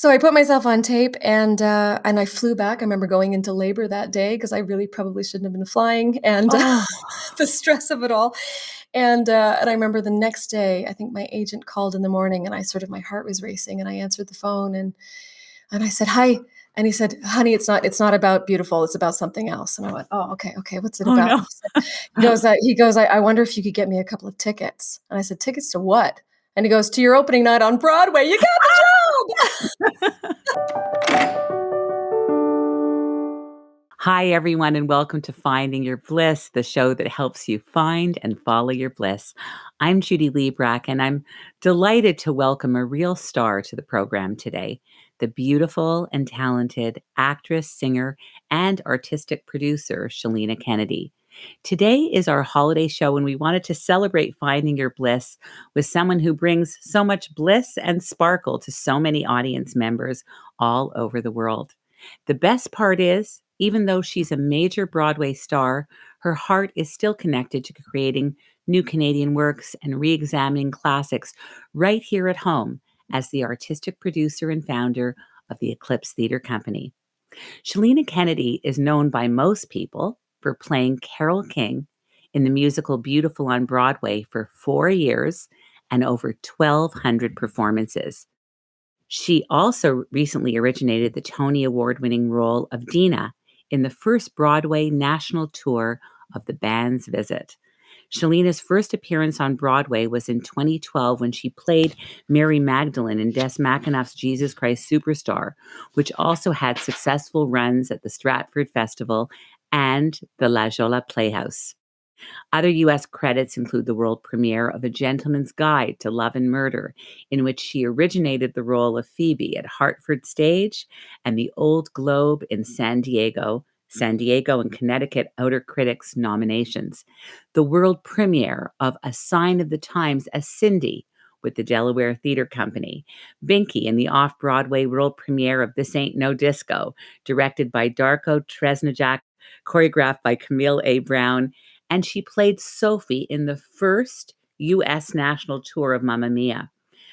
So I put myself on tape and I flew back. I remember going into labor that day because I really probably shouldn't have been flying and Oh, the stress of it all. And I remember the next day, I think my agent called in the morning and my heart was racing and I answered the phone and I said, "Hi." And he said, "Honey, it's not about beautiful. It's about something else." And I went, "Oh, okay, okay. What's it oh about?" no. And he goes, I wonder if you could get me a couple of tickets. And I said, "Tickets to what?" And he goes, "To your opening night on Broadway. You got the job." Hi, everyone, and welcome to Finding Your Bliss, the show that helps you find and follow your bliss. I'm Judy Liebrack, and I'm delighted to welcome a real star to the program today, the beautiful and talented actress, singer, and artistic producer, Chilina Kennedy. Today is our holiday show, and we wanted to celebrate finding your bliss with someone who brings so much bliss and sparkle to so many audience members all over the world. The best part is, even though she's a major Broadway star, her heart is still connected to creating new Canadian works and re examining classics right here at home as the artistic producer and founder of the Eclipse Theatre Company. Chilina Kennedy is known by most people for playing Carole King in the musical Beautiful on Broadway for 4 years and over 1,200 performances. She also recently originated the Tony Award winning role of Dina in the first Broadway national tour of The Band's Visit. Shalina's first appearance on Broadway was in 2012 when she played Mary Magdalene in Des McAnuff's Jesus Christ Superstar, which also had successful runs at the Stratford Festival and the La Jolla Playhouse. Other U.S. credits include the world premiere of A Gentleman's Guide to Love and Murder, in which she originated the role of Phoebe at Hartford Stage, and the Old Globe in San Diego and Connecticut Outer Critics nominations. The world premiere of A Sign of the Times as Cindy with the Delaware Theatre Company. Binky in the off-Broadway world premiere of This Ain't No Disco, directed by Darko Tresnjak, choreographed by Camille A. Brown, and she played Sophie in the first U.S. national tour of Mamma Mia.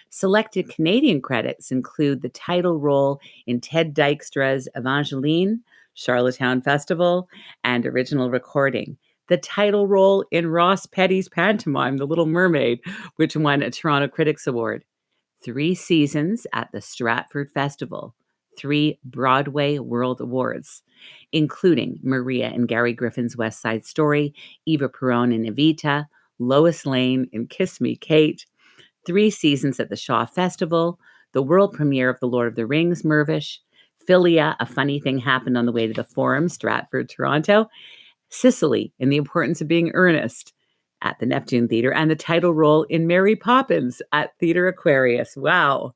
Selected Canadian credits include the title role in Ted Dykstra's Evangeline, Charlottetown Festival, and original recording. The title role in Ross Petty's pantomime, The Little Mermaid, which won a Toronto Critics Award. 3 seasons at the Stratford Festival. 3 Broadway World Awards, including Maria in Gary Griffin's West Side Story, Eva Peron in Evita, Lois Lane in Kiss Me, Kate. 3 seasons at the Shaw Festival, the world premiere of The Lord of the Rings, Mirvish, Philia, A Funny Thing Happened on the Way to the Forum, Stratford, Toronto, Cicely in The Importance of Being Earnest at the Neptune Theatre, and the title role in Mary Poppins at Theatre Aquarius. Wow.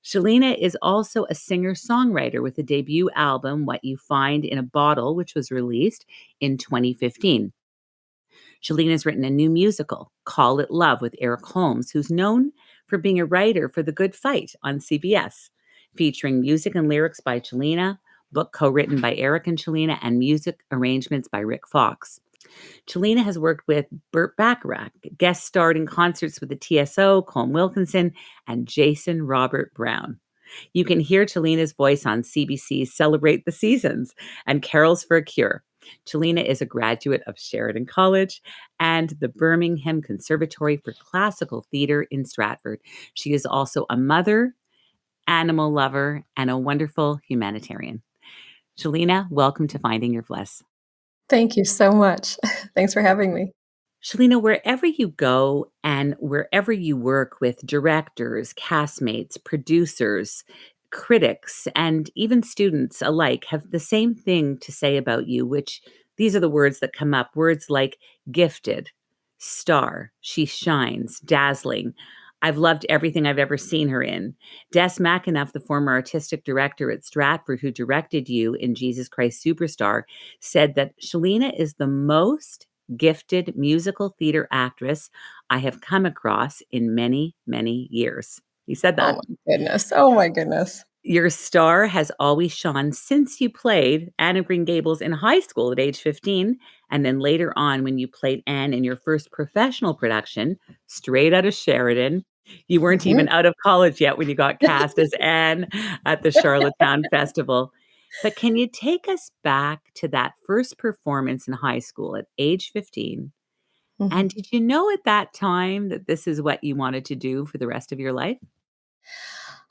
Chilina is also a singer-songwriter with the debut album, What You Find in a Bottle, which was released in 2015. Chilina's written a new musical, Call It Love, with Eric Holmes, who's known for being a writer for The Good Fight on CBS, featuring music and lyrics by Chilina, book co-written by Eric and Chilina, and music arrangements by Rick Fox. Chilina has worked with Burt Bacharach, guest starred in concerts with the TSO, Colm Wilkinson, and Jason Robert Brown. You can hear Chilina's voice on CBC's Celebrate the Seasons and Carols for a Cure. Chilina is a graduate of Sheridan College and the Birmingham Conservatory for Classical Theatre in Stratford. She is also a mother, animal lover, and a wonderful humanitarian. Chilina, welcome to Finding Your Bliss. Thank you so much. Thanks for having me. Chilina, wherever you go and wherever you work with directors, castmates, producers, critics, and even students alike have the same thing to say about you, which these are the words that come up. Words like gifted, star, she shines, dazzling. I've loved everything I've ever seen her in. Des McAnuff, the former artistic director at Stratford who directed you in Jesus Christ Superstar, said that Chilina is the most gifted musical theater actress I have come across in many, many years. He said Oh that. my goodness. Oh my goodness. Your star has always shone since you played Anne of Green Gables in high school at age 15, and then later on when you played Anne in your first professional production, straight out of Sheridan, You weren't even Mhm. out of college yet when you got cast as Anne at the Charlottetown Festival. But can you take us back to that first performance in high school at age 15? And Mhm. did you know at that time that this is what you wanted to do for the rest of your life?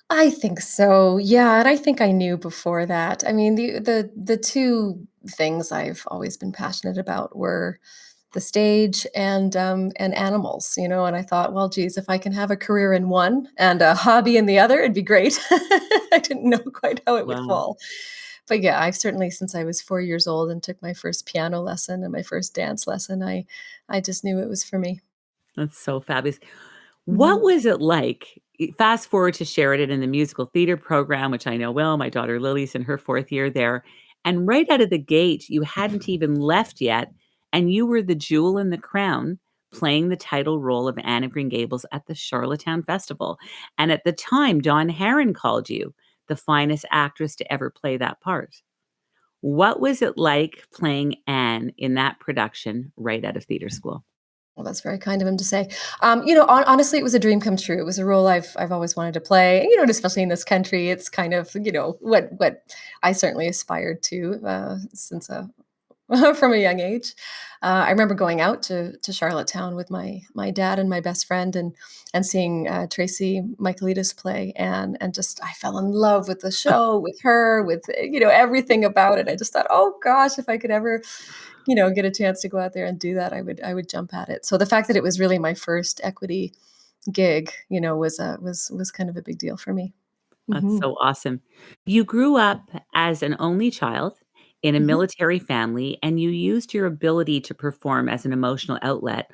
I think so, yeah, and I think I knew before that. I mean, the 2 things I've always been passionate about were the stage and animals, and I thought, "Well, geez, if I can have a career in one and a hobby in the other, it'd be great." I didn't know quite how it would Wow, fall. But, yeah, I've certainly since I was 4 years old and took my first piano lesson and my first dance lesson, I just knew it was for me. that's so fabulous. What Mhm. was it like? Fast forward to Sheridan in the musical theater program, which I know well. My daughter Lily's in her 4th year there. And right out of the gate, you hadn't even left yet, and you were the jewel in the crown playing the title role of Anne of Green Gables at the Charlottetown Festival. And at the time, Dawn Herron called you the finest actress to ever play that part. What was it like playing Anne in that production right out of theater school? Well, that's very kind of him to say. Honestly, it was a dream come true. It was a role I've always wanted to play. And especially in this country, it's kind of what I certainly aspired to since from a young age. I remember going out to Charlottetown with my dad and my best friend and seeing Tracy Michaelides play and just I fell in love with the show, with her, with everything about it. I just thought, oh gosh, if I could ever get a chance to go out there and do that, I would jump at it. So the fact that it was really my first equity gig, was kind of a big deal for me. That's Hmm. so awesome. You grew up as an only child in a Hmm. military family, and you used your ability to perform as an emotional outlet.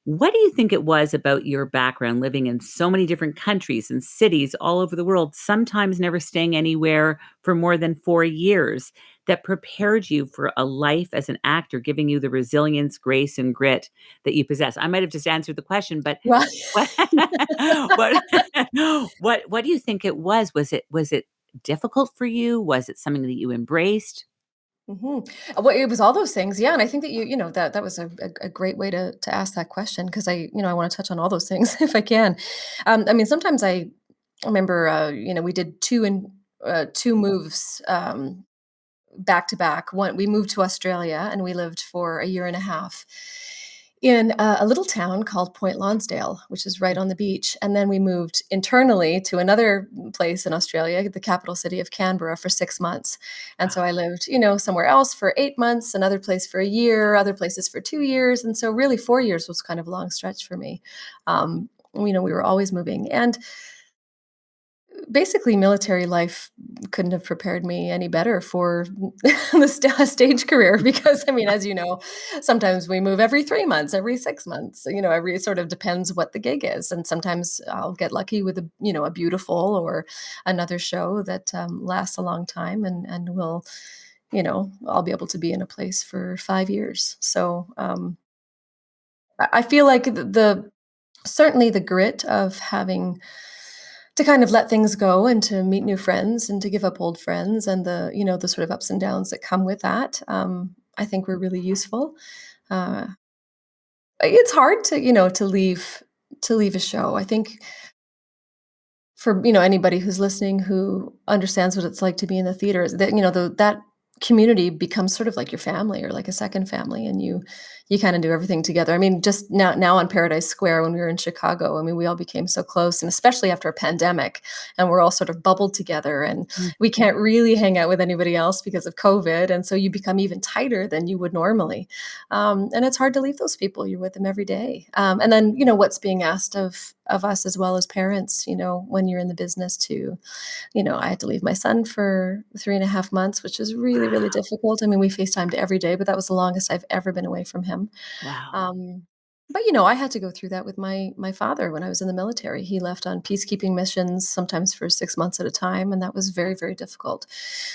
What do you think it was about your background living in so many different countries and cities all over the world, sometimes never staying anywhere for more than 4 years, that prepared you for a life as an actor, giving you the resilience, grace, and grit that you possess? I might have just answered the question, but Well, what what what do you think it was? Was it difficult for you? Was it something that you embraced? mhm. Well, it was all those things, yeah, and I think that that was a great way to ask that question because I wanna touch on all those things if I can. I mean, sometimes I remember, we did 2 moves, back to back. One we moved to Australia, and we lived for a year and a half in a little town called Point Lonsdale, which is right on the beach, and then we moved internally to another place in Australia, the capital city of Canberra, for 6 months, and so I lived, somewhere else for 8 months, another place for a year, other places for 2 years, and so really 4 years was kind of a long stretch for me. We were always moving, and basically, military life couldn't have prepared me any better for the stage career because, I mean, as you know, sometimes we move every 3 months, every 6 months, every sort of depends what the gig is, and sometimes I'll get lucky with a beautiful or another show that, lasts a long time and I'll be able to be in a place for 5 years. So, I feel like the certainly the grit of having to kind of let things go and to meet new friends and to give up old friends and the sort of ups and downs that come with that, I think were really useful. Uh, it's hard to leave a show. I think for anybody who's listening who understands what it's like to be in the theater is that that community becomes sort of like your family or like a second family, and you kind of do everything together. I mean, just now on Paradise Square when we were in Chicago, I mean, we all became so close, and especially after a pandemic, and we're all sort of bubbled together, and Mm, we can't really hang out with anybody else because of COVID, and so you become even tighter than you would normally, and it's hard to leave those people. You're with them every day, and then what's being asked of us as well as parents, when you're in the business to, I had to leave my son for 3.5 months, which is really, really wow, difficult. I mean, we FaceTimed every day, but that was the longest I've ever been away from him. wow. Um, but I had to go through that with my father when I was in the military. He left on peacekeeping missions, sometimes for 6 months at a time, and that was very, very difficult.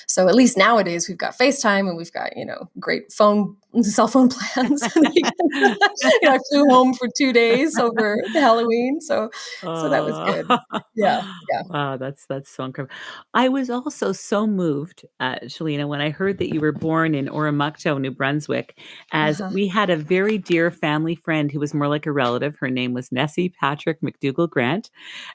So at least nowadays we've got FaceTime and we've got great phone cell phone plans. And I flew home for 2 days over the Halloween, so that was Oh. good. Yeah, yeah. Wow, that's so incredible. I was also so moved, Shalina, when I heard that you were born in Oromocto, New Brunswick, as Uh-huh, we had a very dear family friend who was more like a relative. Her name was Nessie Patrick McDougall Grant,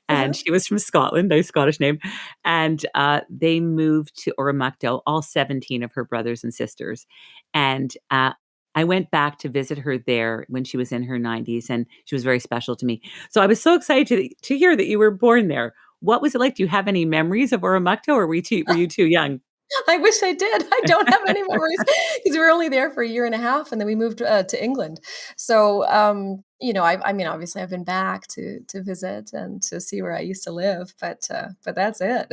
uh-huh. and she was from Scotland, nice Scottish name. And they moved to Oromocto, all 17 of her brothers and sisters. And I went back to visit her there when she was in her 90s, and she was very special to me. So I was so excited to hear that you were born there. What was it like? Do you have any memories of Oromocto, or were you too young? I wish I did. I don't have any memories because we were only there for a year and a half, and then we moved, to England. So, I mean, obviously, I've been back to visit and to see where I used to live, but that's it.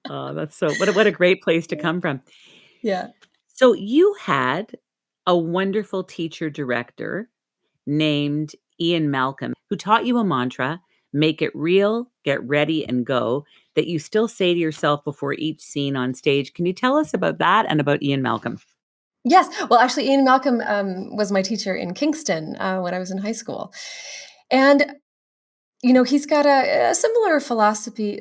Oh, that's so what a great place to come from. Yeah. So you had a wonderful teacher director named Ian Malcolm who taught you a mantra, make it real, get ready and go, that you still say to yourself before each scene on stage. Can you tell us about that and about Ian Malcolm? Yes. Well, actually, Ian Malcolm, was my teacher in Kingston, when I was in high school. And, he's got a similar philosophy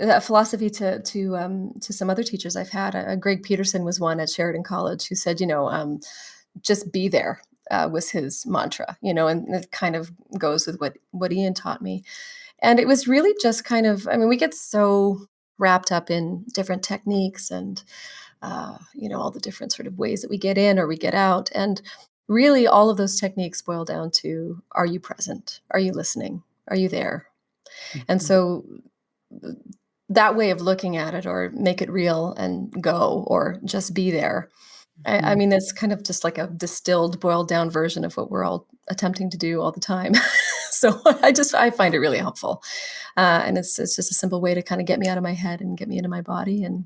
to some other teachers I've had. Greg Peterson was one at Sheridan College who said, "Just be there," was his mantra, and it kind of goes with what Ian taught me. And it was really just kind of, I mean, we get so wrapped up in different techniques and all the different sort of ways that we get in or we get out. And really, all of those techniques boil down to, are you present? Are you listening? Are you there? And Mhm, so th- that way of looking at it, or make it real and go, or just be there. I mhm. mean, it's kind of just like a distilled, boiled down version of what we're all attempting to do all the time. So I find it really helpful, and it's just a simple way to kind of get me out of my head and get me into my body. And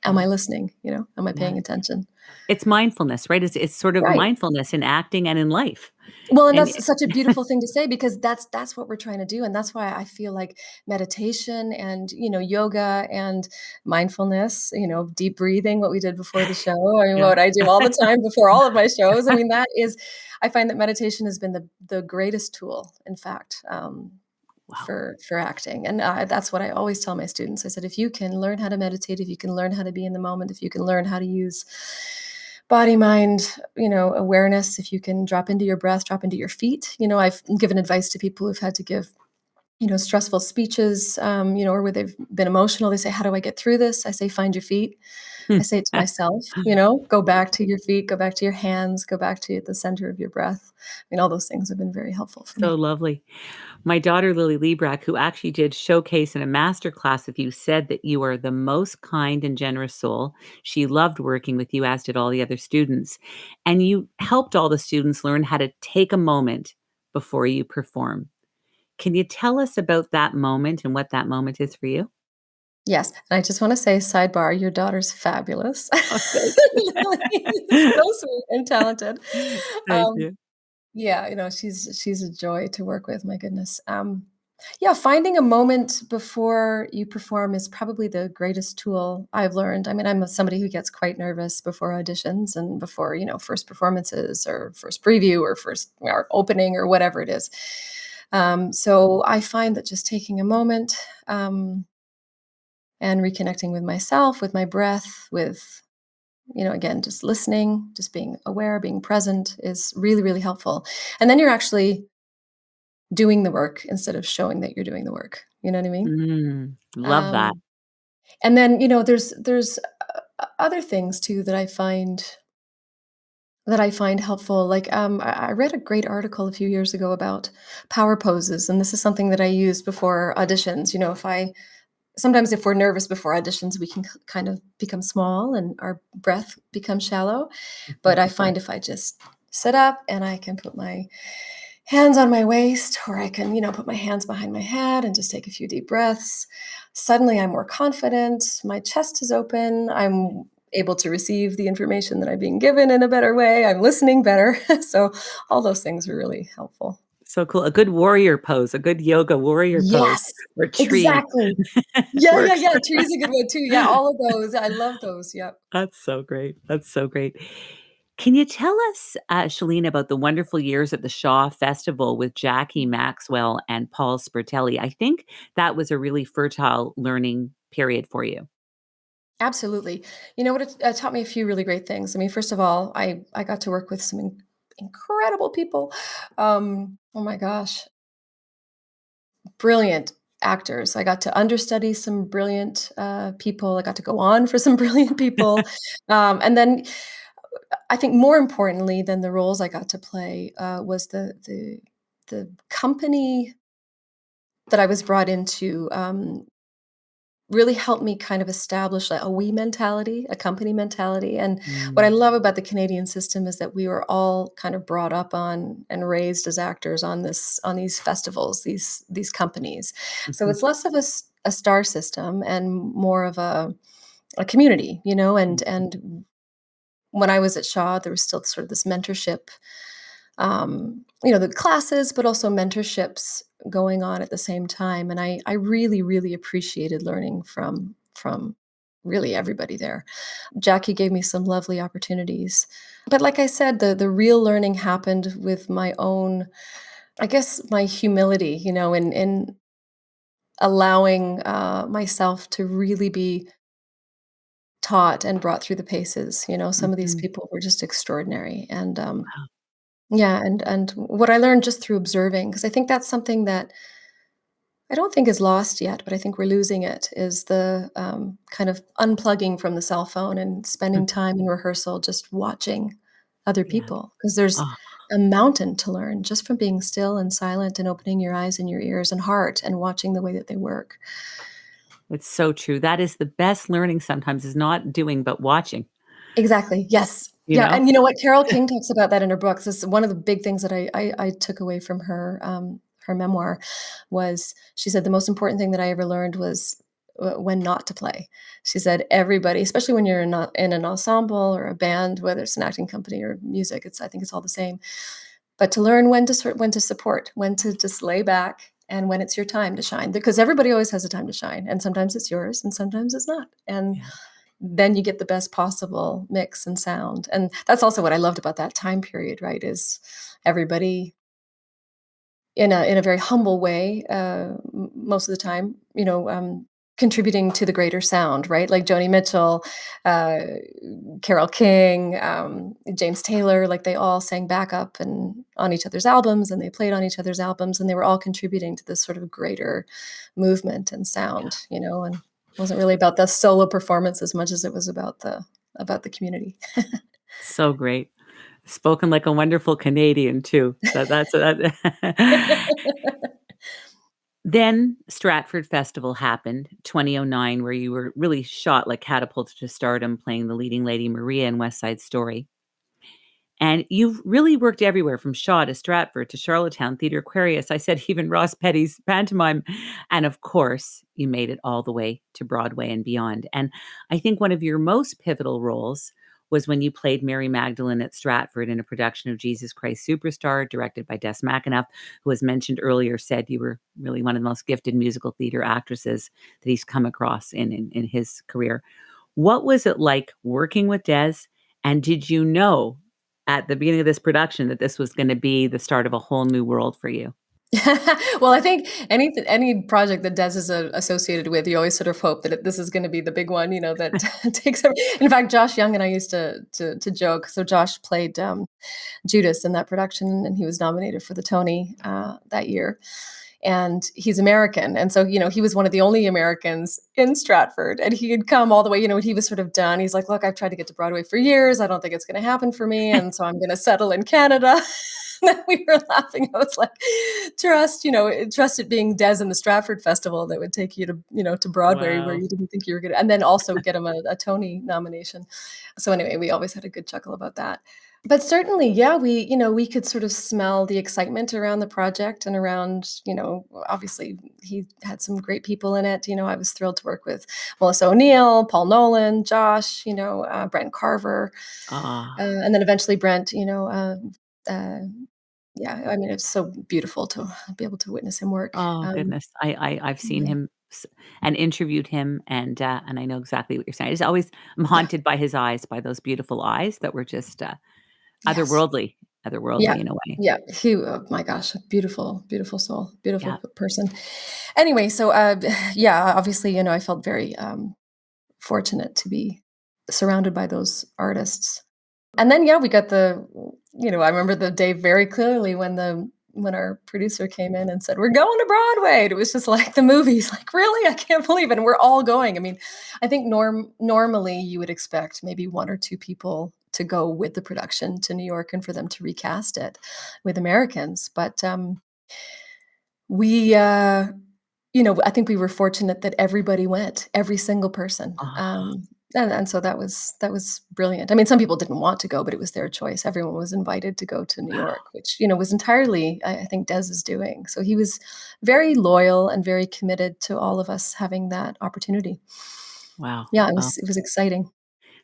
am I Yeah, listening? Am I yeah. paying attention? It's mindfulness, right? It's sort of Right. mindfulness in acting and in life. Well, and And that's such a beautiful thing to say because that's what we're trying to do, and that's why I feel like meditation and, yoga and mindfulness, deep breathing, what we did before the show, I mean, yeah. what I do all the time before all of my shows. I mean, I find that meditation has been the greatest tool, in fact, Wow. for acting, and, that's what I always tell my students. I said, "If you can learn how to meditate, if you can learn how to be in the moment, if you can learn how to use body, mind, awareness, if you can drop into your breath, drop into your feet." I've given advice to people who've had to give, stressful speeches, or where they've been emotional. They say, "How do I get through this?" I say, "Find your feet." I say it to myself, "Go back to your feet, go back to your hands, go back to the center of your breath." I mean, all those things have been very helpful for So me. lovely. My daughter, Lily Liebrack, who actually did showcase in a master class with you, said that you are the most kind and generous soul. She loved working with you, as did all the other students. And you helped all the students learn how to take a moment before you perform. Can you tell us about that moment and what that moment is for you? Yes, and I just wanna say, sidebar, your daughter's fabulous. Oh, thank Lily is so sweet and talented. you. Thank Um, you. yeah, she's a joy to work with, my goodness. Yeah, finding a moment before you perform is probably the greatest tool I've learned. I mean, I'm somebody who gets quite nervous before auditions and before, first performances or first preview or first or opening or whatever it is. So I find that just taking a moment, and reconnecting with myself, with my breath, with, again, just listening, just being aware, being present is really, really helpful. And then you're actually doing the work instead of showing that you're doing the work. You know what I mean? Love that. Um, and then, there's other things too that I find helpful. Like, I read a great article a few years ago about power poses, and this is something that I use before auditions. If I Sometimes if we're nervous before auditions, we can kind of become small and our breath becomes shallow. But I find if I just sit up and I can put my hands on my waist, or I can, put my hands behind my head and just take a few deep breaths, suddenly I'm more confident. My chest is open. I'm able to receive the information that I'm being given in a better way. I'm listening better. So all those things are really helpful. So cool. A good warrior pose, a good yoga warrior pose Yes, or tree exactly. Yeah, yeah, works. yeah. Tree's a good one too. Yeah, all of those. I love those. Yep. That's so great. That's so great. Can you tell us, Shalina, about the wonderful years at the Shaw Festival with Jackie Maxwell and Paul Spertelli? I think that was a really fertile learning period for you. Absolutely. You know what? It taught me a few really great things. I mean, first of all, I got to work with some incredible people. Oh my gosh, brilliant actors. I got to understudy some brilliant people. I got to go on for some brilliant people, and then I think more importantly than the roles I got to play was the company that I was brought into. Really helped me kind of establish a we mentality, a company mentality, and what I Mm, love about the Canadian system is that we were all kind of brought up on and raised as actors on these festivals, these companies. So mhm, it's less of a star system and more of a community, you know, mhm, and when I was at Shaw, there was still sort of this mentorship, you know, the classes, but also mentorships going on at the same time. And I really, really appreciated learning from really everybody there. Jackie gave me some lovely opportunities. But like I said, the real learning happened with my own, I guess my humility, you know, in allowing myself to really be taught and brought through the paces. You know, some of these mhm. people were just extraordinary. And Wow. yeah, and what I learned just through observing, because I think that's something that I don't think is lost yet, but I think we're losing it, is the, kind of unplugging from the cell phone and spending Mhm. time in rehearsal just watching other Yeah. people, because there's Oh, a mountain to learn just from being still and silent and opening your eyes and your ears and heart and watching the way that they work. it's so true. That is the best learning sometimes is not doing, but watching, Exactly, yes. you Yeah, know? and you know what? Carole King talks about that in her books. This is one of the big things that I took away from her memoir was she said, "The most important thing that I ever learned was when not to play." She said, "Everybody, especially when you're not in an ensemble or a band, whether it's an acting company or music, it's I think it's all the same, but to learn when to support, when to just lay back, and when it's your time to shine, because everybody always has a time to shine, and sometimes it's yours and sometimes it's not, and Yeah. then you get the best possible mix and sound." And that's also what I loved about that time period, right, is everybody in a very humble way, most of the time, you know, contributing to the greater sound, right? Like Joni Mitchell, uh, Carole King, James Taylor, like they all sang backup and on each other's albums, and they played on each other's albums, and they were all contributing to this sort of greater movement and sound, you know, and it wasn't really about the solo performance as much as it was about the community. So great. Spoken like a wonderful Canadian too. That's that. Then Stratford Festival happened, 2009, where you were really shot like catapulted to stardom playing the leading lady Maria in West Side Story. And you've really worked everywhere from Shaw to Stratford to Charlottetown, Theatre Aquarius. I said even Ross Petty's pantomime. And of course, you made it all the way to Broadway and beyond. And I think one of your most pivotal roles was when you played Mary Magdalene at Stratford in a production of Jesus Christ Superstar, directed by Des McAnuff, who, as mentioned earlier, said you were really one of the most gifted musical theater actresses that he's come across in his career. What was it like working with Des? And did you know at the beginning of this production that this was gonna be the start of a whole new world for you? Well, I think any project that Des is, associated with, you always sort of hope that this is gonna be the big one, you know, that takes over. In fact, Josh Young and I used to joke. So Josh played, Judas in that production, and he was nominated for the Tony, that year, and he's American, and so, you know, he was one of the only Americans in Stratford, and he had come all the way, you know, when he was sort of done, he's like, "Look, I've tried to get to Broadway for years, I don't think it's gonna happen for me, and so I'm gonna settle in Canada." Then we were laughing. I was like, trust it being Des in the Stratford Festival that would take you to, you know, to Broadway where Wow. you didn't think you were gonna, and then also get him a Tony nomination. So anyway, we always had a good chuckle about that. But certainly, yeah, we could sort of smell the excitement around the project and around, you know, obviously he had some great people in it. You know, I was thrilled to work with Melissa O'Neill, Paul Nolan, Josh, you know, Brent Carver, Ah. and then eventually Brent, uh, yeah, I mean, it's so beautiful to be able to witness him work. Oh, goodness. I've seen Yeah, him and interviewed him, and I know exactly what you're saying. I just always I'm yeah. haunted by his eyes, by those beautiful eyes that were just, Yes. Otherworldly, Yeah. otherworldly in a way. Yeah. He oh my gosh, beautiful, beautiful soul, beautiful Yeah. person. Anyway, so, yeah, obviously, I felt very, fortunate to be surrounded by those artists. And then, yeah, we got I remember the day very clearly when our producer came in and said, "We're going to Broadway." And it was just like the movies, like, "Really? I can't believe it." And we're all going. I mean, I think normally you would expect maybe 1 or 2 people to go with the production to New York and for them to recast it with Americans. But, we, I think we were fortunate that everybody went, every single person, Oh, and so that was brilliant. I mean, some people didn't want to go, but it was their choice. Everyone was invited to go to New wow. York, which, was entirely, I think, Dez's doing. So he was very loyal and very committed to all of us having that opportunity. Wow. Yeah, it Wow. was it was exciting.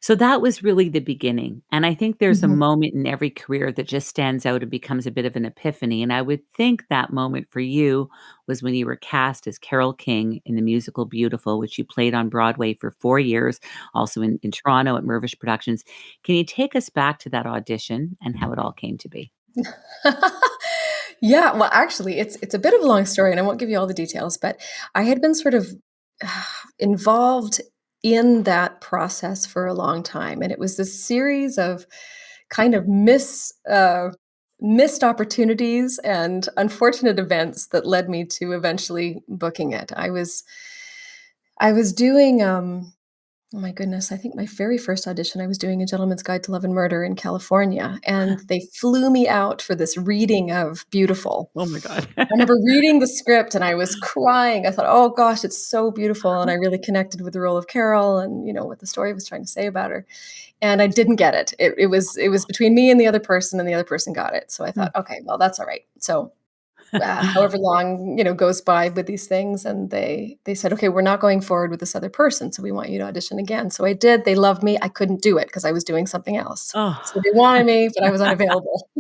So that was really the beginning, and I think there's a Mhm. moment in every career that just stands out and becomes a bit of an epiphany, and I would think that moment for you was when you were cast as Carole King in the musical Beautiful, which you played on Broadway for 4 years, also in Toronto at Mirvish Productions. Can you take us back to that audition and how it all came to be? Yeah, well, actually, it's a bit of a long story, and I won't give you all the details, but I had been sort of involved in that process for a long time, and it was this series of kind of missed opportunities and unfortunate events that led me to eventually booking it. I was doing, oh my goodness, I think my very first audition, I was doing A Gentleman's Guide to Love and Murder in California, and they flew me out for this reading of Beautiful. Oh my god. I remember reading the script and I was crying. I thought, "Oh gosh, it's so beautiful," and I really connected with the role of Carol and, what the story was trying to say about her, and I didn't get it. It was between me and the other person got it. So I Mm. thought, "Okay, well, that's all right." So however long, goes by with these things, and they said, "Okay, we're not going forward with this other person, so we want you to audition again." So I did. They loved me. I couldn't do it because I was doing something else. So Oh. they wanted me, but I was unavailable.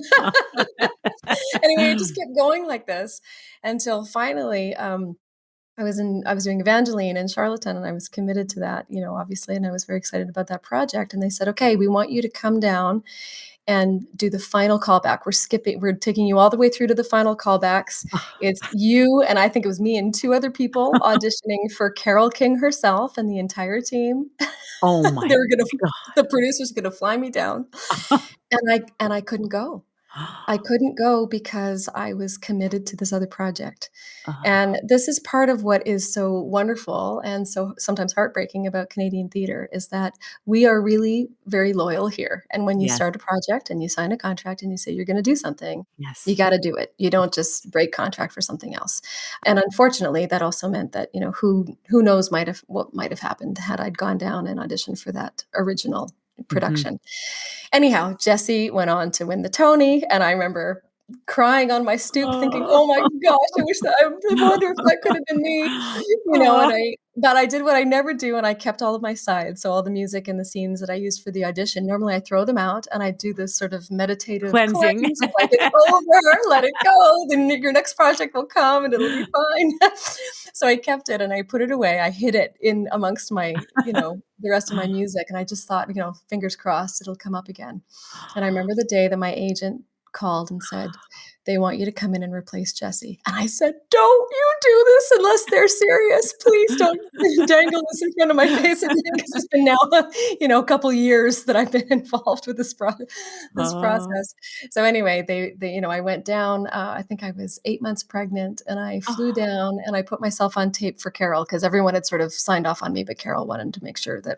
Anyway, it just kept going like this until finally, I was doing Evangeline in Charlottetown, and I was committed to that, obviously, and I was very excited about that project, and they said, "Okay, we want you to come down and do the final callback. We're taking you all the way through to the final callbacks. It's you," and I think it was me and 2 other people auditioning for Carole King herself and the entire team. Oh They my were gonna god. the producer's gonna fly me down, and I couldn't go. I couldn't go because I was committed to this other project. Oh, And this is part of what is so wonderful and so sometimes heartbreaking about Canadian theater is that we are really very loyal here. And when you yes, start a project and you sign a contract and you say you're going to do something, you yes. got to do it. You don't just break contract for something else. And unfortunately, that also meant that, who knows what might have happened had I gone down and auditioned for that original Mhm. production. Anyhow, Jesse went on to win the Tony, and I remember crying on my stoop thinking, Oh. "Oh my gosh, I wonder if that could have been me," Oh, but I did what I never do, and I kept all of my sides, so all the music and the scenes that I used for the audition, normally I throw them out, and I do this sort of meditative cleansing. cleanse of like, "It's over, let it go, then your next project will come and it'll be fine." So I kept it and I put it away, I hid it in amongst the rest of my music, and I just thought, "Fingers crossed, it'll come up again." And I remember the day that my agent called and said, "They want you to come in and replace Jesse." And I said, "Don't you do this unless they're serious. Please don't dangle this in front of my face again," because it's been now, a couple years that I've been involved with this Oh. process. So anyway, I went down, I think I was 8 months pregnant, and I flew Oh. down and I put myself on tape for Carol because everyone had sort of signed off on me, but Carol wanted to make sure that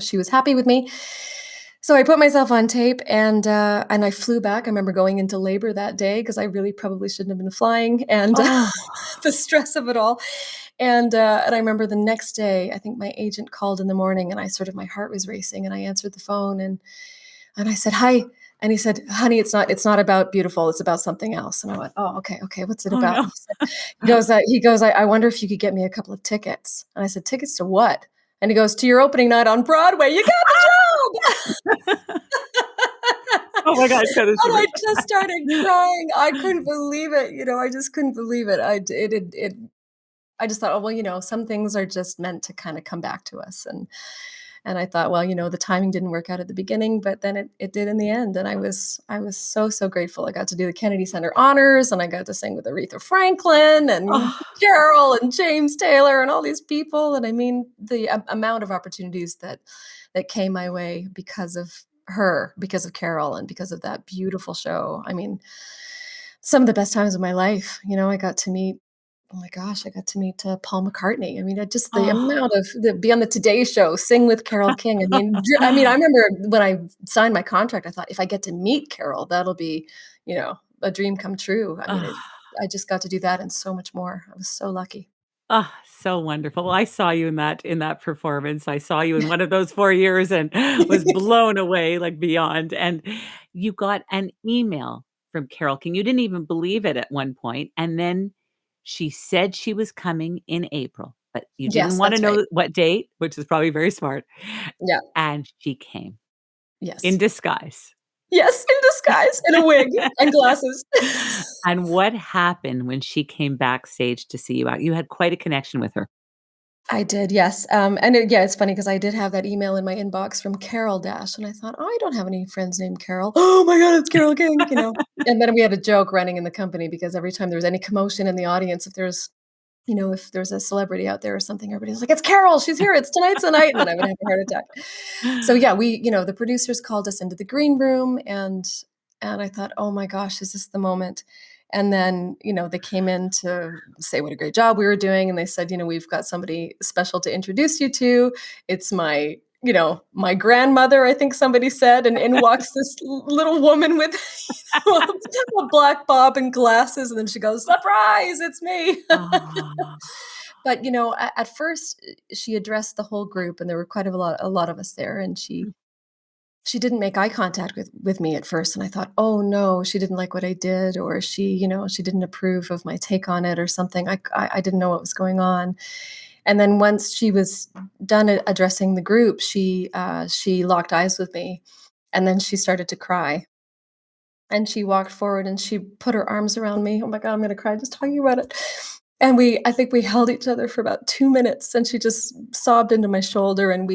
she was happy with me. So I put myself on tape and I flew back. I remember going into labor that day because I really probably shouldn't have been flying and Oh. the stress of it all. And I remember the next day, I think my agent called in the morning and my heart was racing and I answered the phone and I said, "Hi." And he said, "Honey, it's not about Beautiful. It's about something else." And I went, "Oh, okay, okay. What's it Oh, about?" no. And he goes, "I wonder if you could get me a couple of tickets." And I said, "Tickets to what?" And he goes, "To your opening night on Broadway. You got the job." Oh my god, tell the And I story. just started crying. I couldn't believe it. I just couldn't believe it. I just thought, "Oh, well, some things are just meant to kind of come back to us." And I thought, well, the timing didn't work out at the beginning, but then it did in the end. And I was so, so grateful. I got to do the Kennedy Center honors and I got to sing with Aretha Franklin and Oh, Carol and James Taylor and all these people. And I mean, the amount of opportunities that came my way because of her, because of Carol, and because of that beautiful show. I mean, some of the best times of my life. I got to meet, oh my gosh, I got to meet, Paul McCartney. I mean, just the oh. amount of be on the Today Show, sing with Carole King. I remember when I signed my contract, I thought, "If I get to meet Carol, that'll be, a dream come true." I mean, Oh. I just got to do that and so much more. I was so lucky. Oh, so wonderful. Well, I saw you in that performance. I saw you in one of those 4 years and was blown away, like, beyond, and you got an email from Carole King. You didn't even believe it at one point, and then she said she was coming in April, but you didn't Yes, wanna that's right. know what date, which is probably very smart, Yeah. and she came in Yes. disguise. Yes, in disguise, in a wig and glasses. And what happened when she came backstage to see you out? You had quite a connection with her. I did, yes, yeah, it's funny because I did have that email in my inbox from Carol Dash, and I thought, "Oh, I don't have any friends named Carol." "Oh my god, it's Carole King," you know? And then we had a joke running in the company because every time there was any commotion in the audience, if there's a celebrity out there or something, everybody's like, "It's Carol, she's here, tonight's the night," and then I would have a heart attack. So, yeah, the producers called us into the green room, and I thought, "Oh my gosh, is this the moment?" And then, they came in to say what a great job we were doing, and they said, "We've got somebody special to introduce you to. It's my grandmother," I think somebody said, and in walks this little woman with a black bob and glasses, and then she goes, "Surprise, it's me." Oh. But, at first, she addressed the whole group, and there were quite a lot of us there, and she didn't make eye contact with me at first, and I thought, "Oh, no, she didn't like what I did, or she didn't approve of my take on it or something." I didn't know what was going on. And then once she was done addressing the group, she locked eyes with me, and then she started to cry. And she walked forward and she put her arms around me. Oh my god, I'm gonna cry just talking about it. And I think we held each other for about 2 minutes, and she just sobbed into my shoulder, and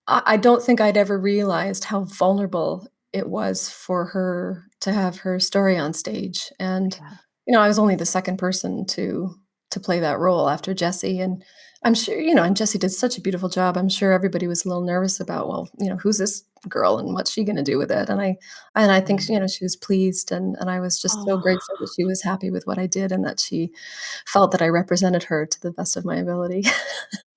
I don't think I'd ever realized how vulnerable it was for her to have her story on stage, and, Yeah. I was only the 2nd person to play that role after Jessie, and I'm sure and Jessie did such a beautiful job. I'm sure everybody was a little nervous about, well, who's this girl and what's she gonna do with it? And I think, Yeah. she was pleased, and I was just so Oh, grateful that she was happy with what I did and that she felt that I represented her to the best of my ability.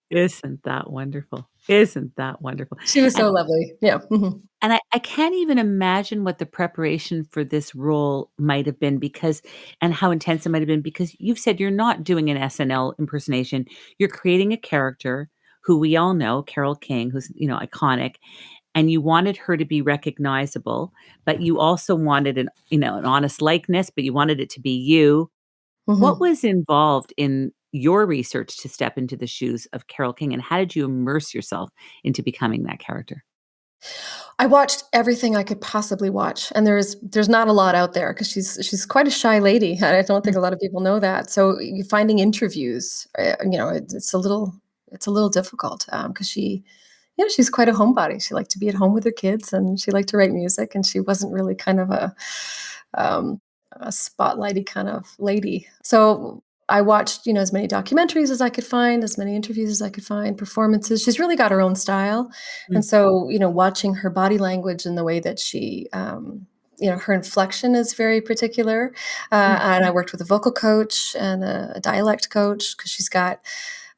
isn't that wonderful? Isn't that wonderful? She was And so lovely. Yeah, mhm. and I can't even imagine what the preparation for this role might have been because and how intense it might have been because you've said you're not doing an SNL impersonation. You're creating a character who we all know, Carole King, who's, iconic, and you wanted her to be recognizable, but you also wanted an honest likeness, but you wanted it to be you. What Mhm. was involved in your research to step into the shoes of Carole King, and how did you immerse yourself into becoming that character? I watched everything I could possibly watch, and there's not a lot out there because she's quite a shy lady, and I don't Mm, think a lot of people know that. So, you finding interviews, it's a little difficult, because she's quite a homebody. She liked to be at home with her kids, and she liked to write music, and she wasn't really kind of um, a spotlighty kind of lady. So I watched, as many documentaries as I could find, as many interviews as I could find, performances. She's really got her own style. mm, And so, watching her body language and the way that her inflection is very particular. mm, And I worked with a vocal coach and a dialect coach because she's got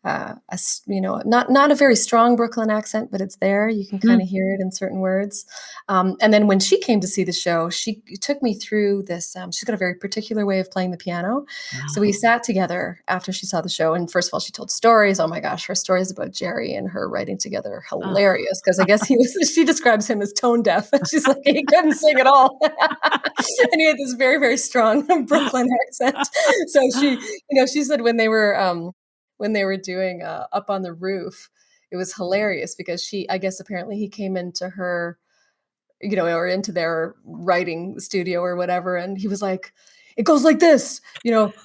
not a very strong Brooklyn accent, but it's there. You can kind mm. of hear it in certain words. And then when she came to see the show, she took me through this. She's got a very particular way of playing the piano. So we Wow. sat together after she saw the show, and first of all, she told stories. Oh my gosh, her stories about Jerry and her writing together are Oh. hilarious because I guess she describes him as tone deaf. She's like he couldn't sing at all, and he had this very very strong Brooklyn accent. So she said when they were doing, Up on the Roof, it was hilarious because I guess apparently he came into her, or into their writing studio or whatever, and he was like, it goes like this,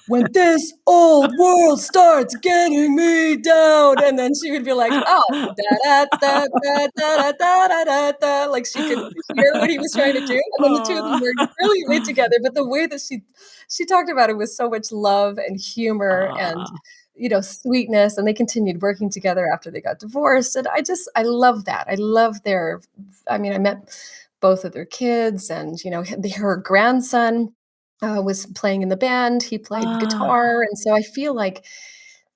when this old world starts getting me down, and then she would be like, "Oh, da da da da da da da da da," like she could hear what he was trying to do, and then the two of them Aw. worked brilliantly together, but the way that she talked about it with so much love and humor and, Aw. sweetness, and they continued working together after they got divorced, and I love that. I love their I mean, I met both of their kids and, her grandson, was playing in the band, he played guitar, Ah. and so I feel like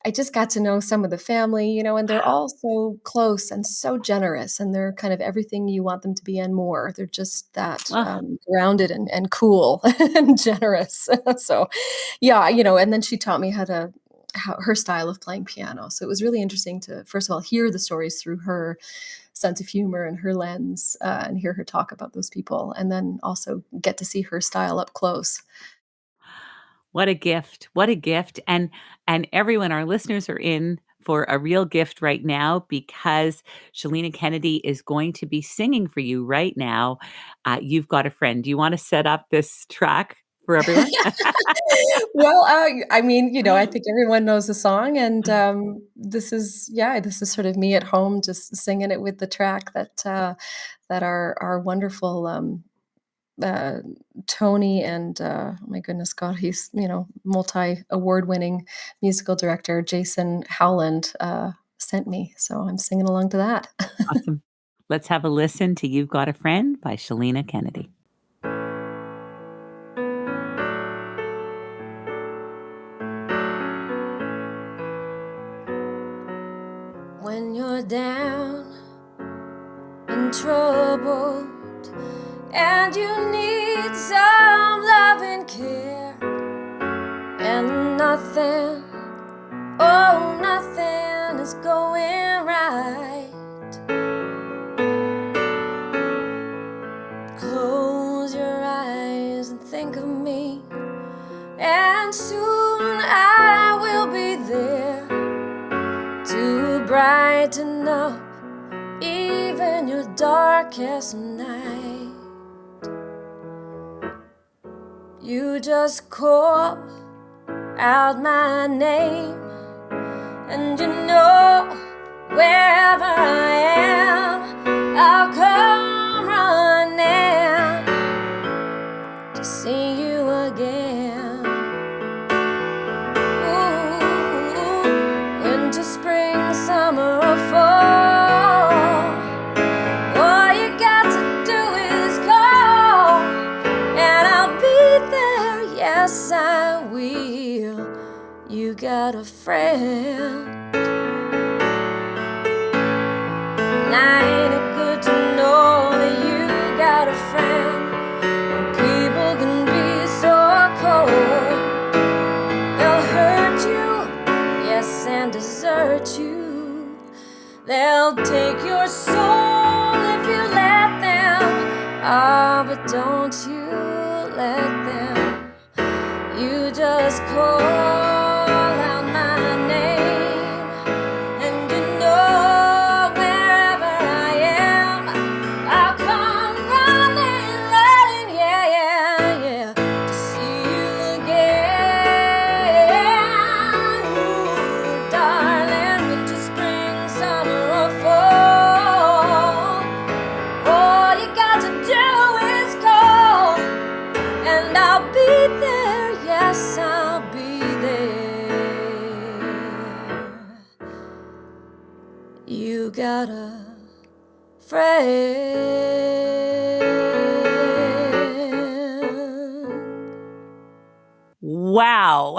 I just got to know some of the family, and they're all so close and so generous, and they're kind of everything you want them to be and more. They're just that, Ah. grounded and cool and generous. So, yeah, and then she taught me how her style of playing piano, so it was really interesting to, first of all, hear the stories through her sense of humor and her lens, and hear her talk about those people, and then also get to see her style up close. What a gift. What a gift. And everyone, our listeners are in for a real gift right now because Chilina Kennedy is going to be singing for you right now. You've got a friend. Do you want to set up this track for everyone? Well, I mean, I think everyone knows the song, and, this is sort of me at home just singing it with the track that our wonderful, uh, Tony and, oh my goodness, God, he's, multi-award winning musical director, Jason Howland, sent me, so I'm singing along to that. Awesome. Let's have a listen to You've Got a Friend by Chilina Kennedy. When you're down and troubled and you need some love and care, and nothing, oh, nothing is going right. Close your eyes and think of me, and soon I will be there to brighten up even your darkest night. You just call out my name, and wherever I am, I'll come running to see you again. Ooh, winter, spring, summer, or fall, all you got to do is call, and I'll be there. Yes, I will. You got a friend. Ain't it good to know that you got a friend? When people can be so cold, they'll hurt you, yes, and desert you. They'll take your soul if you let them. Ah, but don't you let them. You just call out my name, and wherever I am, I'll come running, yeah, yeah, yeah, to see you again. Ooh, darling, winter, spring, summer, or fall, all you got to do is call, and I'll be there, yes, I'll be there. You got a friend. Wow.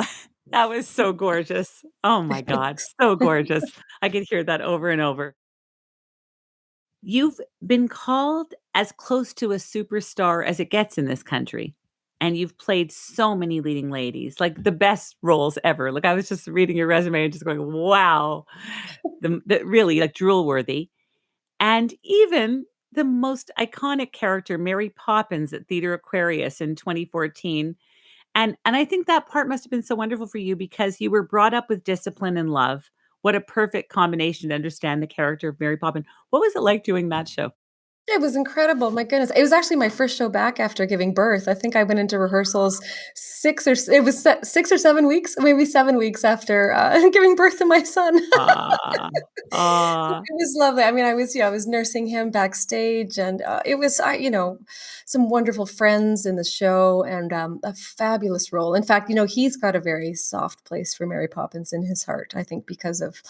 That was so gorgeous. Oh my God. Thanks. So gorgeous. I could hear that over and over. You've been called as close to a superstar as it gets in this country. And you've played so many leading ladies, like the best roles ever. Like I was just reading your resume and just going, wow, the really like drool worthy. And even the most iconic character, Mary Poppins at Theatre Aquarius in 2014. And I think that part must have been so wonderful for you because you were brought up with discipline and love. What a perfect combination to understand the character of Mary Poppins. What was it like doing that show? It was incredible, my goodness. It was actually my first show back after giving birth. I think I went into rehearsals 6 or s it was se 6 or 7 weeks, maybe 7 weeks after, giving birth to my son. Ah, ah, It was lovely. I mean, I was nursing him backstage, and, it was some wonderful friends in the show and, a fabulous role. In fact, he's got a very soft place for Mary Poppins in his heart, I think because of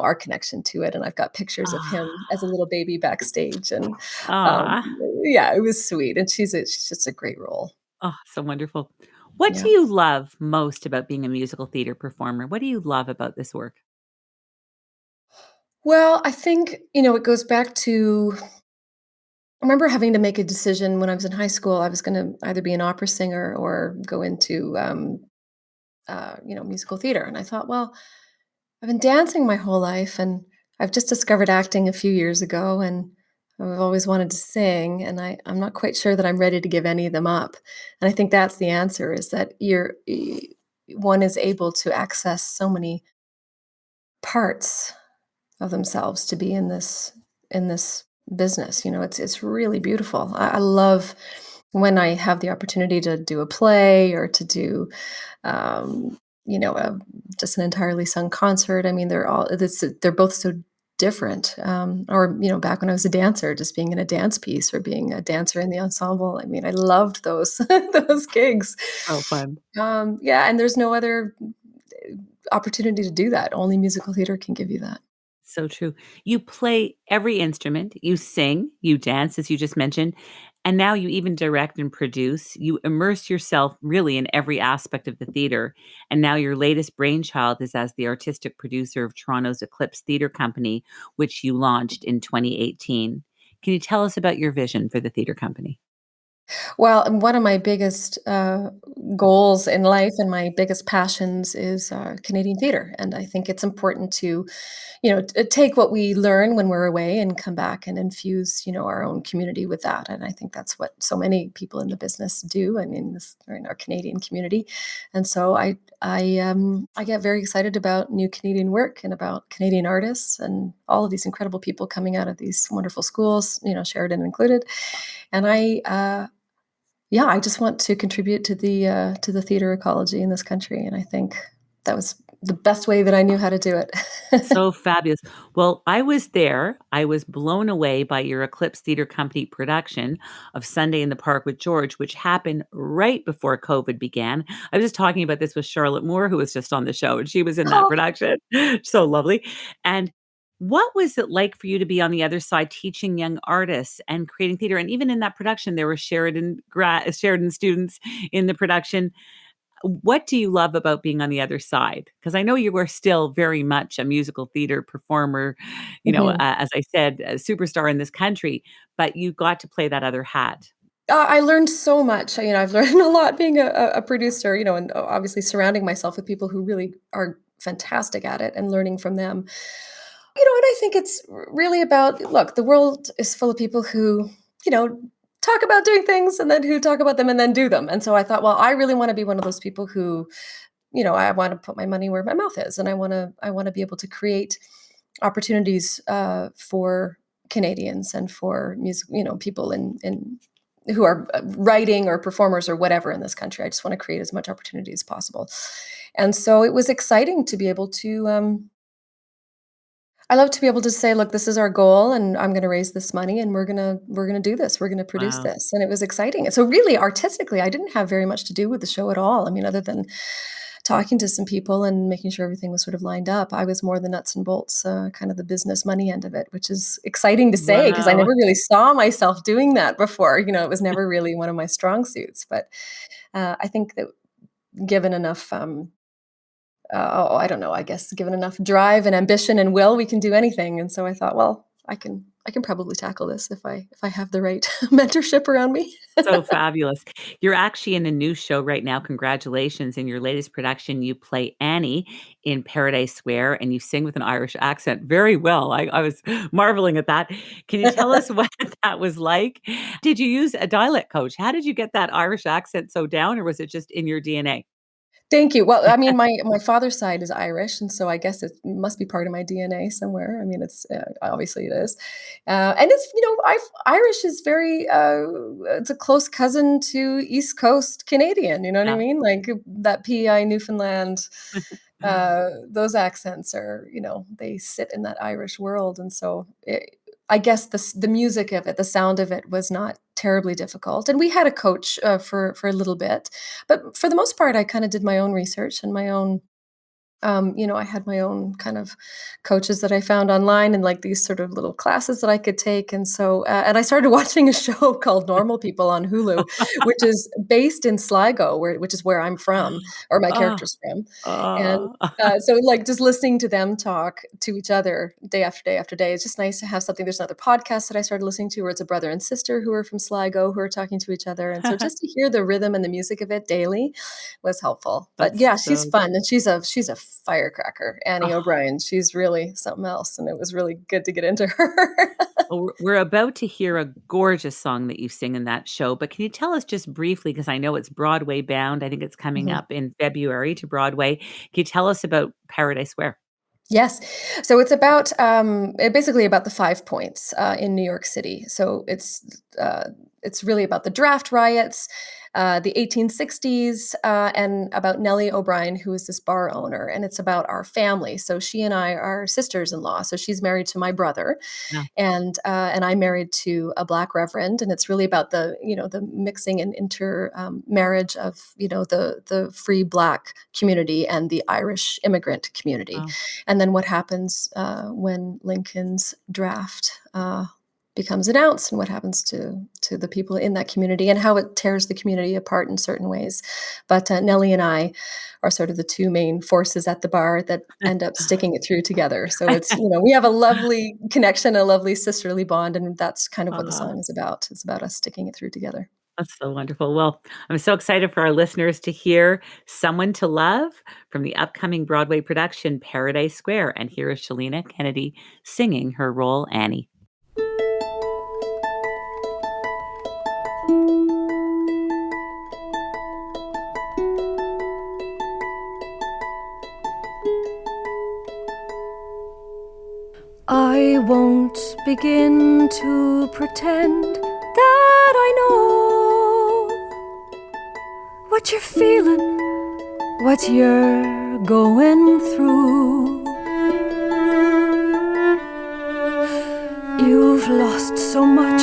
our connection to it, and I've got pictures of him as a ah, little baby backstage, and, um, ah, yeah, it was sweet, and she's just a great role. oh, so wonderful. What do Yeah. you love most about being a musical theater performer? What do you love about this work? Well, I think, it goes back to I remember having to make a decision when I was in high school. I was gonna either be an opera singer or go into, musical theater, and I thought, "Well, I've been dancing my whole life, and I've just discovered acting a few years ago, and I've always wanted to sing, and I'm not quite sure that I'm ready to give any of them up." And I think that's the answer is that one is able to access so many parts of themselves to be in this business. It's really beautiful. I love when I have the opportunity to do a play or to do um, you know a, just an entirely sung concert. I mean, they're both so different. Or back when I was a dancer, just being in a dance piece or being a dancer in the ensemble. I mean, I loved those those gigs. So fun. Yeah, and there's no other opportunity to do that. Only musical theater can give you that. So true. You play every instrument, you sing, you dance, as you just mentioned, and now you even direct and produce. You immerse yourself really in every aspect of the theater. And now your latest brainchild is as the artistic producer of Toronto's Eclipse Theatre Company, which you launched in 2018. Can you tell us about your vision for the theater company? Well, and one of my biggest, goals in life and my biggest passions is, Canadian theater, and I think it's important to, take what we learn when we're away and come back and infuse, our own community with that, and I think that's what so many people in the business do, and in this or in our Canadian community, and so I get very excited about new Canadian work and about Canadian artists and all of these incredible people coming out of these wonderful schools, Sheridan included, and yeah, I just want to contribute to the theater ecology in this country, and I think that was the best way that I knew how to do it. So fabulous. Well, I was there. I was blown away by your Eclipse Theater Company production of Sunday in the Park with George, which happened right before COVID began. I was just talking about this with Charlotte Moore, who was just on the show, and she was in that Oh, production. So lovely. And what was it like for you to be on the other side teaching young artists and creating theater? And even in that production, there were Sheridan students in the production. What do you love about being on the other side? Because I know you were still very much a musical theater performer, mhm. as I said, a superstar in this country, but you got to play that other hat. I learned so much. I've learned a lot being a producer, and obviously surrounding myself with people who really are fantastic at it and learning from them. And I think it's really about look, the world is full of people who, you know, talk about doing things and then who talk about them and then do them. And so I thought, well, I really want to be one of those people who, I want to put my money where my mouth is, and I want to be able to create opportunities for Canadians and for music, people in who are writing or performers or whatever in this country. I just want to create as much opportunity as possible. And so it was exciting to be able to I love to be able to say, "Look, this is our goal, and I'm gonna raise this money, and we're gonna do this. We're gonna produce Wow. this." And it was exciting. So really, artistically, I didn't have very much to do with the show at all. I mean, other than talking to some people and making sure everything was sort of lined up. I was more the nuts and bolts, kind of the business money end of it, which is exciting to say because I Wow. never really saw myself doing that before. It was never really one of my strong suits. But I think that given enough I don't know, I guess given enough drive and ambition and will, we can do anything. And so I thought, well, I can probably tackle this if I have the right mentorship around me. So fabulous. You're actually in a new show right now. Congratulations. In your latest production, you play Annie in Paradise Square and you sing with an Irish accent very well. I was marveling at that. Can you tell us what that was like? Did you use a dialect coach? How did you get that Irish accent so down, or was it just in your DNA? Thank you. Well, I mean, my father's side is Irish, and so I guess it must be part of my DNA somewhere. I mean, it's obviously it is, and it's Irish is very it's a close cousin to East Coast Canadian. You know what I Yeah. mean? Like that PEI Newfoundland. Those accents are, they sit in that Irish world, and so I guess the music of it, the sound of it, was not terribly difficult. And we had a coach for a little bit, but for the most part, I kind of did my own research and my own. I had my own kind of coaches that I found online and like these sort of little classes that I could take. And so, and I started watching a show called Normal People on Hulu, which is based in Sligo, which is where I'm from, or my Oh, character's from. And oh. so, like, just listening to them talk to each other day after day after day, it's just nice to have something. There's another podcast that I started listening to where it's a brother and sister who are from Sligo who are talking to each other. And so, just to hear the rhythm and the music of it daily was helpful. But That's yeah, she's so fun, and she's a firecracker, Annie oh. O'Brien. She's really something else, and it was really good to get into her. Well, we're about to hear a gorgeous song that you sing in that show, but can you tell us just briefly, because I know it's Broadway bound, I think it's coming Mhm. up in February to Broadway. Can you tell us about Paradise Square? Yes. So it's about basically about the 5 points in New York City. So it's really about the draft riots, the 1860s, and about Nellie O'Brien, who is this bar owner, and it's about our family. So she and I are sisters-in-law. So she's married to my brother, Yeah. and I'm married to a Black reverend, and it's really about the mixing and inter marriage of the free Black community and the Irish immigrant community, Oh, and then what happens when Lincoln's draft becomes announced, and what happens to the people in that community, and how it tears the community apart in certain ways. But Nellie and I are sort of the two main forces at the bar that end up sticking it through together. So it's we have a lovely connection, a lovely sisterly bond, and that's kind of what the ah, song is about. It's about us sticking it through together. that's so wonderful. Well, I'm so excited for our listeners to hear Someone to Love from the upcoming Broadway production Paradise Square. And here is Chilina Kennedy singing her role, Annie. I won't begin to pretend that I know what you're feeling, what you're going through. You've lost so much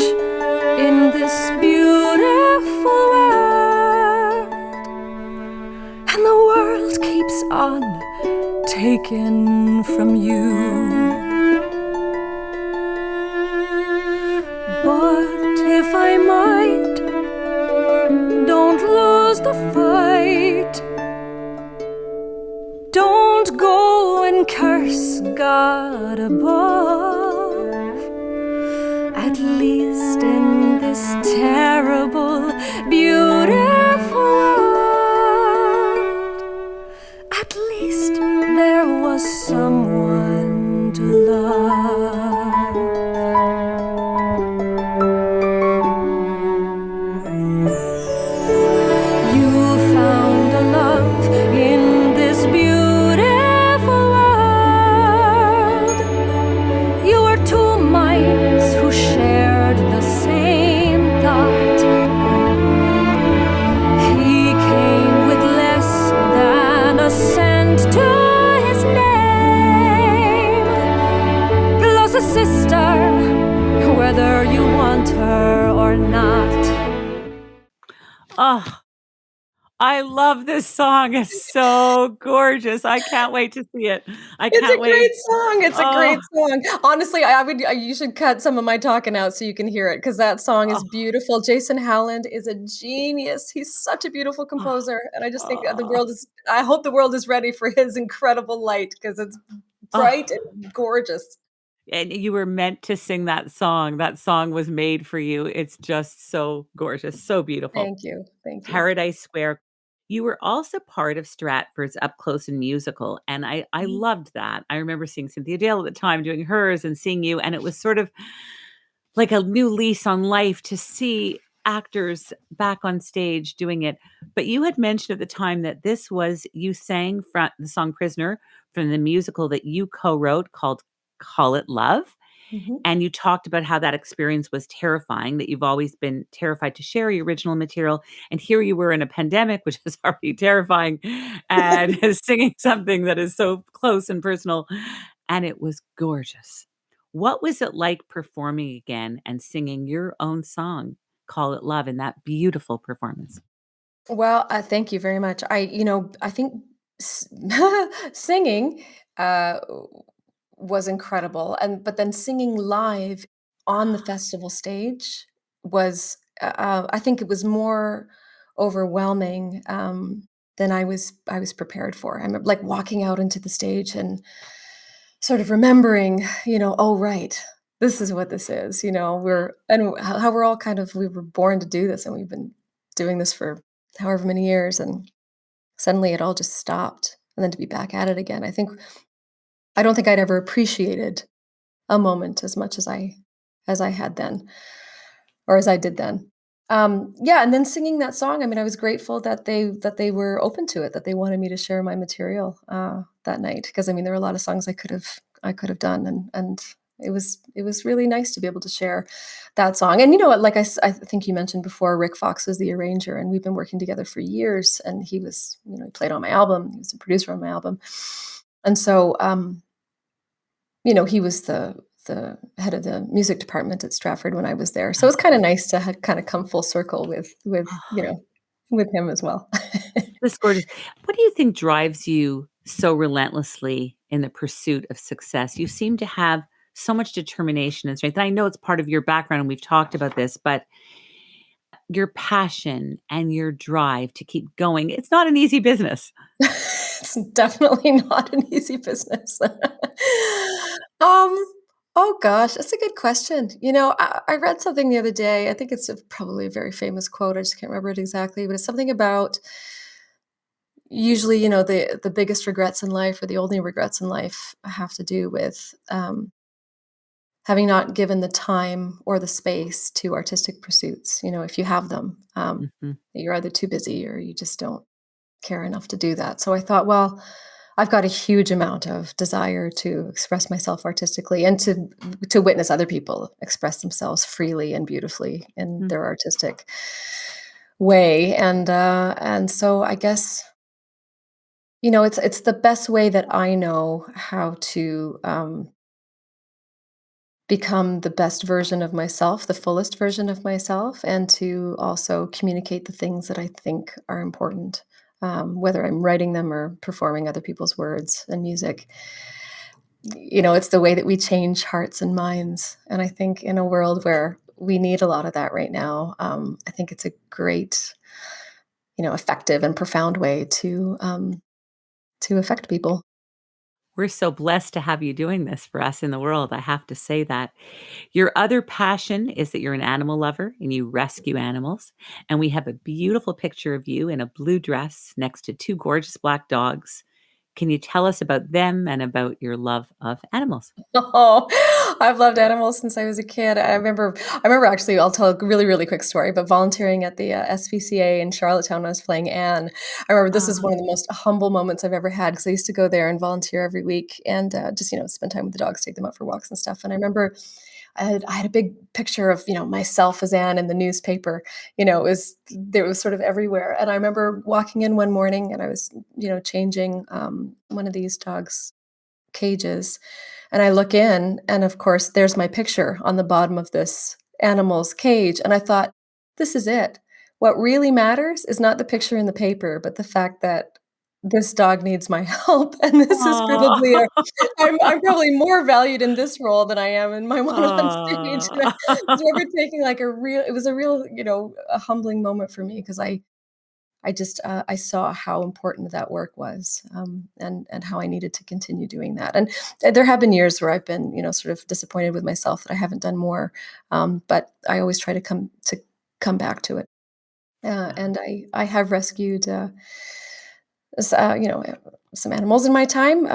in this beautiful world, and the world keeps on taking from you. But if I might, don't lose the fight. Don't go and curse God above. At least in this terrible, beautiful world, at least there was someone to love. Whether you want her or not. Oh, I love this song. It's so gorgeous. I can't wait to see it. I It's can't a wait. great song. It's a Oh, great song. Honestly, you should cut some of my talking out so you can hear it because that song is oh, beautiful. Jason Howland is a genius. He's such a beautiful oh, composer, and I just think that oh, I hope the world is ready for his incredible light because it's bright oh. and gorgeous. And you were meant to sing that song. That song was made for you. It's just so gorgeous, so beautiful. Thank you. Thank you. Paradise Square. You were also part of Stratford's Up Close and Musical, and I Mhm. loved that. I remember seeing Cynthia Dale at the time doing hers and seeing you, and it was sort of like a new lease on life to see actors back on stage doing it. But you had mentioned at the time that this was you sang from the song Prisoner from the musical that you co-wrote called Call It Love. Mhm. And you talked about how that experience was terrifying, that you've always been terrified to share your original material. And here you were in a pandemic, which is already terrifying, and singing something that is so close and personal. And it was gorgeous. What was it like performing again and singing your own song, Call It Love, in that beautiful performance? Well, thank you very much. I think s singing, was incredible, but then singing live on the festival stage was, I think it was more overwhelming, than I was prepared for. I remember, like, walking out into the stage and sort of remembering, "Oh, right, this is what this is," how we're all we were born to do this, and we've been doing this for however many years, and suddenly it all just stopped, and then to be back at it again, I don't think I'd ever appreciated a moment as much as I had then, or as I did then. Yeah, and then singing that song, I mean, I was grateful that they were open to it, that they wanted me to share my material, that night, because I mean, there were a lot of songs I could have done, and it was really nice to be able to share that song. And you know what, like I think you mentioned before, Rick Fox was the arranger, and we've been working together for years, and he played on my album, he was a producer on my album. And so, he was the head of the music department at Stratford when I was there. So it's kinda nice to kinda come full circle with him as well. That's gorgeous. What do you think drives you so relentlessly in the pursuit of success? You seem to have so much determination and strength. And I know it's part of your background, and we've talked about this, but your passion and your drive to keep going, it's not an easy business. It's definitely not an easy business. Um, oh gosh, that's a good question. I read something the other day, I think it's probably a very famous quote, I just can't remember it exactly, but it's something about usually, the biggest regrets in life, or the only regrets in life, have to do with, having not given the time or the space to artistic pursuits. If you have them, Mhm. you're either too busy or you just don't care enough to do that. So I thought, well, I've got a huge amount of desire to express myself artistically, and to witness other people express themselves freely and beautifully in Mm. their artistic way. And so I guess, it's the best way that I know how to, become the best version of myself, the fullest version of myself, and to also communicate the things that I think are important, whether I'm writing them or performing other people's words and music. It's the way that we change hearts and minds. And I think in a world where we need a lot of that right now, I think it's a great, effective and profound way to affect people. We're so blessed to have you doing this for us in the world. I have to say that. Your other passion is that you're an animal lover and you rescue animals. And we have a beautiful picture of you in a blue dress next to two gorgeous black dogs. Can you tell us about them and about your love of animals? Oh, I've loved animals since I was a kid. I remember actually, I'll tell a really, really quick story, but volunteering at the, SPCA in Charlottetown when I was playing Anne, I remember this is Ah, one of the most humble moments I've ever had, because I used to go there and volunteer every week, and, just, spend time with the dogs, take them out for walks and stuff. And I remember I had a big picture of, myself as Anne in the newspaper. It was sort of everywhere. And I remember walking in one morning, and I was, changing, one of these dogs' cages, and I look in, and of course, there's my picture on the bottom of this animal's cage, and I thought, "This is it. What really matters is not the picture in the paper, but the fact that this dog needs my help, and this is aw, probably a I'm probably more valued in this role than I am in my one on stage." And I aw. remember taking, like, it was a real, a humbling moment for me, because I just, I saw how important that work was, and how I needed to continue doing that. And there have been years where I've been, sort of disappointed with myself that I haven't done more, but I always try to come back to it. And I have rescued, s- uh, you know, some animals in my time.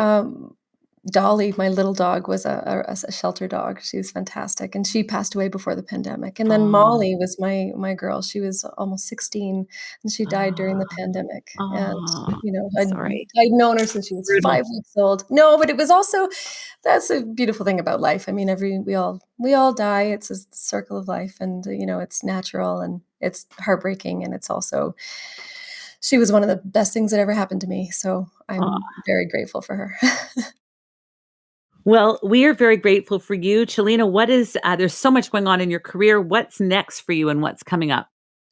Dolly, my little dog, was a shelter dog. She was fantastic, and she passed away before the pandemic. And then Oh, Molly was my girl. She was almost 16, and she died during the oh, pandemic. And, oh, I'm I'd sorry. I'd known her since she was Brutal. 5 weeks old. No, but it was also that's a beautiful thing about life. I mean, every we all die. It's a circle of life, and, it's natural, and it's heartbreaking, and it's also she was one of the best things that ever happened to me, so I'm very grateful for her. Well, we are very grateful for you. Chelina, what is there's so much going on in your career. What's next for you and what's coming up?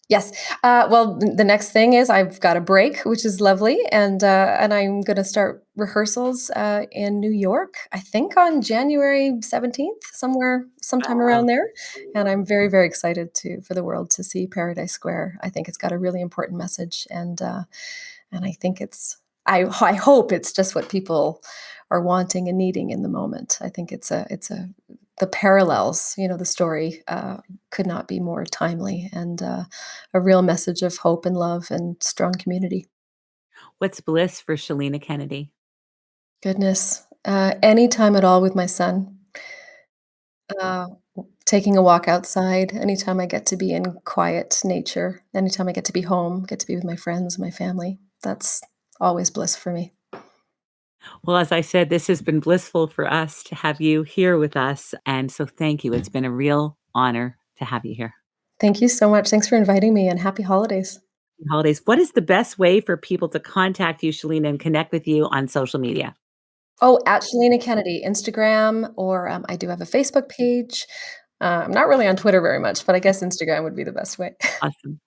Yes. Well, the next thing is I've got a break, which is lovely, and I'm gonna start rehearsals, in New York, I think on January 17th, sometime Wow. around there, and I'm very, very excited for the world to see Paradise Square. I think it's got a really important message, and I think I hope it's just what people are wanting and needing in the moment. I think it's a the parallels, the story, could not be more timely, and, a real message of hope and love and strong community. What's bliss for Chelina Kennedy? Goodness, any time at all with my son, uh, taking a walk outside, anytime I get to be in quiet nature, anytime I get to be home, get to be with my friends, my family, that's always bliss for me. Well, as I said, this has been blissful for us to have you here with us. And so thank you. It's been a real honor to have you here. Thank you so much. Thanks for inviting me, and happy holidays. Holidays. What is the best way for people to contact you, Chelina, and connect with you on social media? Oh, at Chilina Kennedy, Instagram, or, I do have a Facebook page. I'm not really on Twitter very much, but I guess Instagram would be the best way. Awesome.